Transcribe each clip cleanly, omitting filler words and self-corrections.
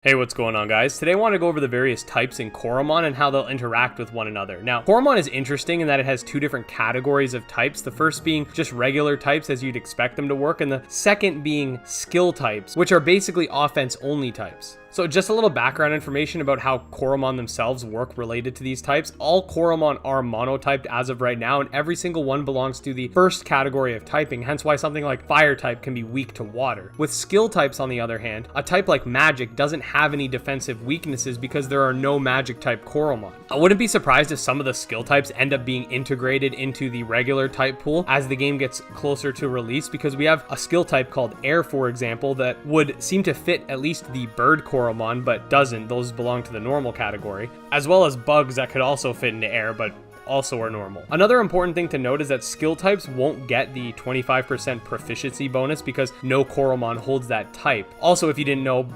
Hey, what's going on, guys? Today I want to go over the various types in Coromon and how they'll interact with one another. Now, Coromon is interesting in that it has two different categories of types, the first being just regular types as you'd expect them to work, and the second being skill types, which are basically offense-only types. So just a little background information about how Coromon themselves work related to these types. All Coromon are monotyped as of right now, and every single one belongs to the first category of typing, hence why something like fire type can be weak to water. With skill types, on the other hand, a type like magic doesn't have any defensive weaknesses because there are no magic type Coromon. I wouldn't be surprised if some of the skill types end up being integrated into the regular type pool as the game gets closer to release, because we have a skill type called air, for example, that would seem to fit at least the bird Coromon, but doesn't. Those belong to the normal category, as well as bugs that could also fit into air, but also are normal. Another important thing to note is that skill types won't get the 25% proficiency bonus because no Coromon holds that type. Also, if you didn't know,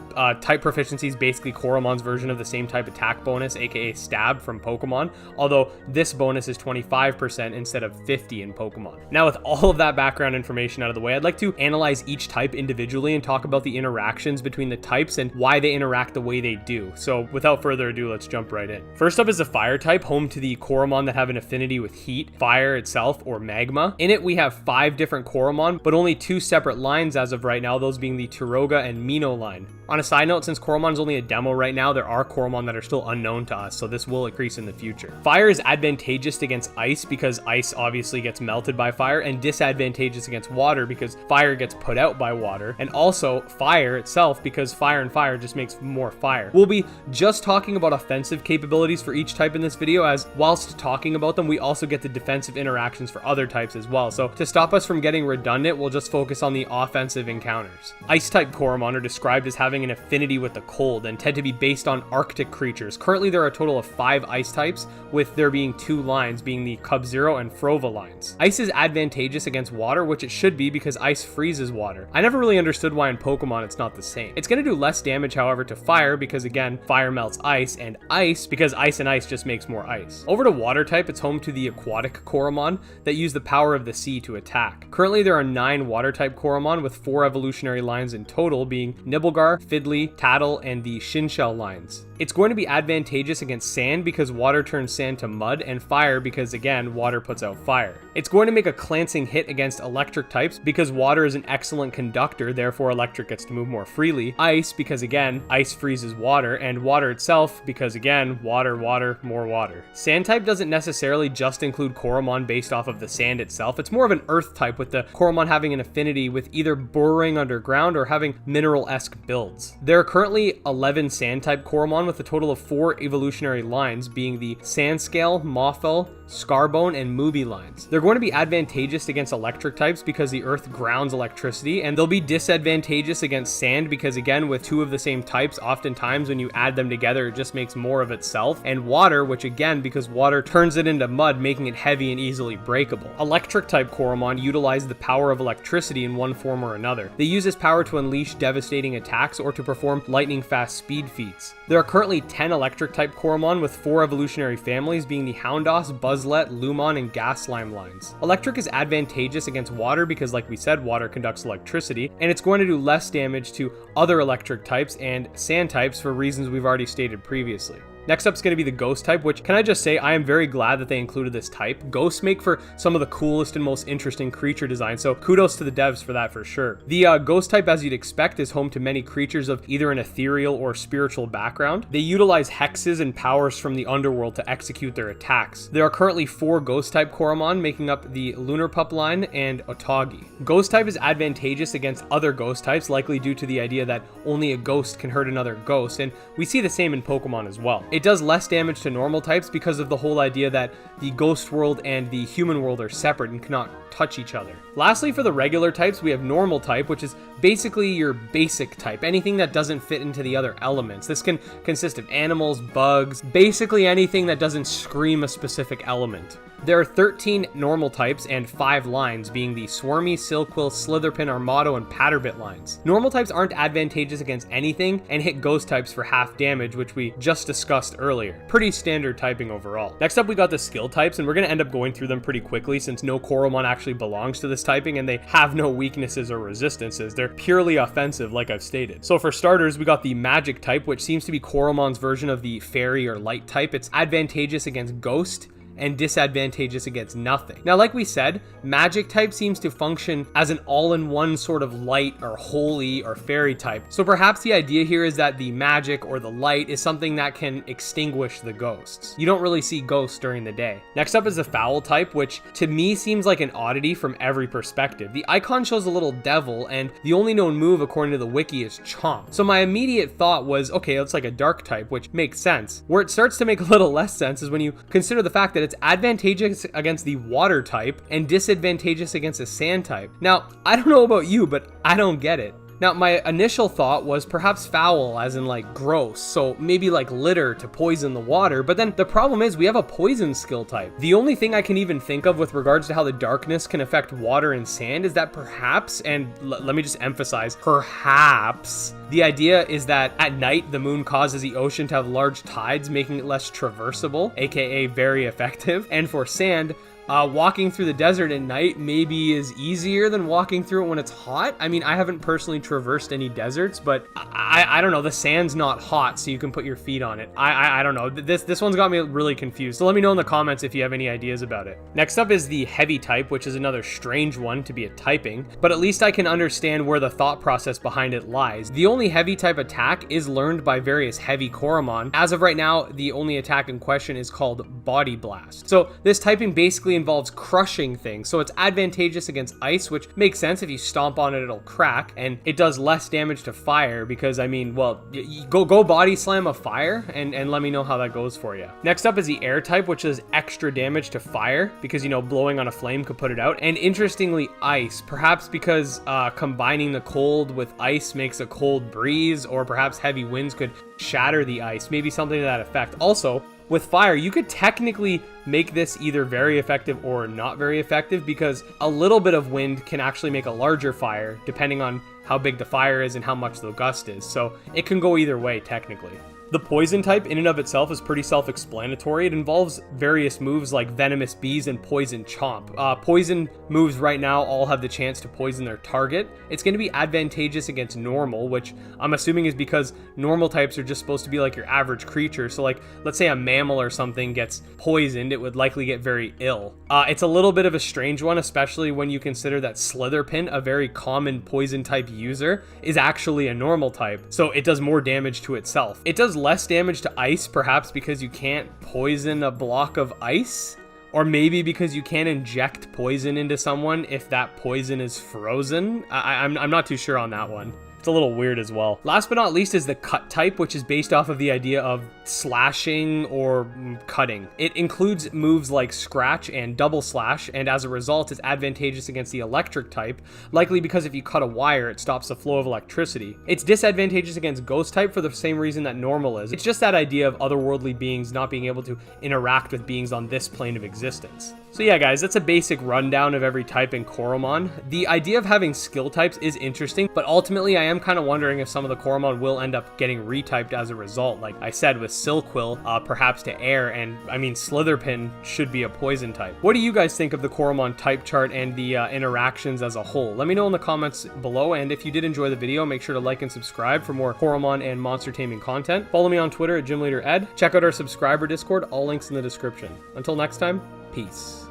type proficiency is basically Coromon's version of the same type attack bonus, aka stab from Pokemon, although this bonus is 25% instead of 50 in Pokemon. Now, with all of that background information out of the way, I'd like to analyze each type individually and talk about the interactions between the types and why they interact the way they do. So without further ado, let's jump right in. First up is the fire type, home to the Coromon that have an affinity with heat, fire itself, or magma. In it, we have 5 different Coromon, but only 2 separate lines as of right now, those being the Tiroga and Mino line. On a side note, since Coromon is only a demo right now, there are Coromon that are still unknown to us, so this will increase in the future. Fire is advantageous against ice because ice obviously gets melted by fire, and disadvantageous against water because fire gets put out by water, and also fire itself because fire and fire just makes more fire. We'll be just talking about offensive capabilities for each type in this video, as whilst talking about them, we also get the defensive interactions for other types as well. So to stop us from getting redundant, we'll just focus on the offensive encounters. Ice type Coromon are described as having an affinity with the cold and tend to be based on Arctic creatures. Currently, there are a total of 5 ice types, with there being 2 lines being the Cub-Zero and Frova lines. Ice is advantageous against water, which it should be because ice freezes water. I never really understood why in Pokemon it's not the same. It's going to do less damage, however, to fire because, again, fire melts ice, and ice because ice and ice just makes more ice. Over to water type, it's home to the aquatic Coromon that use the power of the sea to attack. Currently, there are 9 water type Coromon with 4 evolutionary lines in total, being Nibelgar, Fiddly, Tattle, and the Shinshell lines. It's going to be advantageous against sand because water turns sand to mud, and fire because, again, water puts out fire. It's going to make a glancing hit against electric types because water is an excellent conductor, therefore electric gets to move more freely. Ice because, again, ice freezes water, and water itself because, again, water, more water. Sand type doesn't necessarily just include Coromon based off of the sand itself. It's more of an earth type, with the Coromon having an affinity with either burrowing underground or having mineral-esque builds. There are currently 11 sand type Coromon with a total of 4 evolutionary lines, being the Sandscale, Mothel, Scarbone, and Movie lines. They're going to be advantageous against electric types because the earth grounds electricity, and they'll be disadvantageous against sand because, again, with 2 of the same types, oftentimes when you add them together it just makes more of itself, and water, which again, because water turns it into mud, making it heavy and easily breakable. Electric type Coromon utilize the power of electricity in one form or another. They use this power to unleash devastating attacks or to perform lightning fast speed feats. There are currently 10 electric type Coromon with 4 evolutionary families, being the Houndoss, Buzzlet, Lumon, and Gas Slime lines. Electric is advantageous against water because, like we said, water conducts electricity, and it's going to do less damage to other electric types and sand types for reasons we've already stated previously. Next up is going to be the Ghost type, which, can I just say, I am very glad that they included this type. Ghosts make for some of the coolest and most interesting creature designs, so kudos to the devs for that for sure. The Ghost type, as you'd expect, is home to many creatures of either an ethereal or spiritual background. They utilize hexes and powers from the underworld to execute their attacks. There are currently 4 Ghost type Coromon, making up the Lunar Pup line and Otogi. Ghost type is advantageous against other Ghost types, likely due to the idea that only a ghost can hurt another ghost, and we see the same in Pokemon as well. It does less damage to normal types because of the whole idea that the ghost world and the human world are separate and cannot touch each other. Lastly, for the regular types, we have normal type, which is basically your basic type, anything that doesn't fit into the other elements. This can consist of animals, bugs, basically anything that doesn't scream a specific element. There are 13 normal types and 5 lines, being the Swarmy, Silquill, Slitherpin, Armado, and Patterbit lines. Normal types aren't advantageous against anything and hit ghost types for half damage, which we just discussed earlier. Pretty standard typing overall. Next up, we got the skill types, and we're going to end up going through them pretty quickly since no Coromon actually belongs to this typing and they have no weaknesses or resistances. They're purely offensive, like I've stated. So for starters, we got the Magic type, which seems to be Coromon's version of the Fairy or Light type. It's advantageous against Ghost and disadvantageous against nothing. Now, like we said, Magic type seems to function as an all-in-one sort of light or holy or fairy type. So perhaps the idea here is that the magic or the light is something that can extinguish the ghosts. You don't really see ghosts during the day. Next up is the Foul type, which to me seems like an oddity from every perspective. The icon shows a little devil, and the only known move according to the wiki is Chomp. So my immediate thought was, okay, it's like a dark type, which makes sense. Where it starts to make a little less sense is when you consider the fact that it's advantageous against the water type and disadvantageous against the sand type. Now, I don't know about you, but I don't get it. Now, my initial thought was perhaps foul, as in like gross, so maybe like litter to poison the water, but then the problem is we have a poison skill type. The only thing I can even think of with regards to how the darkness can affect water and sand is that perhaps, and let me just emphasize, perhaps, the idea is that at night the moon causes the ocean to have large tides, making it less traversable, aka very effective, and for sand, walking through the desert at night maybe is easier than walking through it when it's hot. I mean, I haven't personally traversed any deserts, but I don't know. The sand's not hot, so you can put your feet on it. I don't know. This one's got me really confused. So let me know in the comments if you have any ideas about it. Next up is the Heavy type, which is another strange one to be a typing, but at least I can understand where the thought process behind it lies. The only Heavy type attack is learned by various Heavy Coromon. As of right now, the only attack in question is called Body Blast. So this typing basically involves crushing things, so it's advantageous against ice, which makes sense. If you stomp on it, it'll crack, and it does less damage to fire because, I mean, well, go body slam a fire and let me know how that goes for you. Next up is the Air type, which is extra damage to fire because, you know, blowing on a flame could put it out, and interestingly ice, perhaps because combining the cold with ice makes a cold breeze, or perhaps heavy winds could shatter the ice, maybe something to that effect. Also, with fire, you could technically make this either very effective or not very effective because a little bit of wind can actually make a larger fire depending on how big the fire is and how much the gust is. So it can go either way technically. The Poison type in and of itself is pretty self-explanatory. It involves various moves like Venomous Bees and Poison Chomp. Poison moves right now all have the chance to poison their target. It's going to be advantageous against normal, which I'm assuming is because normal types are just supposed to be like your average creature. So like, let's say a mammal or something gets poisoned, it would likely get very ill. It's a little bit of a strange one, especially when you consider that Slitherpin, a very common poison type user, is actually a normal type. So it does more damage to itself. It does less damage to ice, perhaps because you can't poison a block of ice, or maybe because you can't inject poison into someone if that poison is frozen. I'm not too sure on that one. It's a little weird as well. Last but not least is the Cut type, which is based off of the idea of slashing or cutting. It includes moves like Scratch and Double Slash, and as a result is advantageous against the Electric type, likely because if you cut a wire, it stops the flow of electricity. It's disadvantageous against Ghost type for the same reason that Normal is. It's just that idea of otherworldly beings not being able to interact with beings on this plane of existence. So yeah, guys, that's a basic rundown of every type in Coromon. The idea of having skill types is interesting, but ultimately I am kind of wondering if some of the Coromon will end up getting retyped as a result. Like I said, with Silquill, perhaps to air, and I mean, Slitherpin should be a poison type. What do you guys think of the Coromon type chart and the interactions as a whole? Let me know in the comments below, and if you did enjoy the video, make sure to like and subscribe for more Coromon and monster taming content. Follow me on Twitter at GymLeaderEd. Check out our subscriber Discord, all links in the description. Until next time, peace.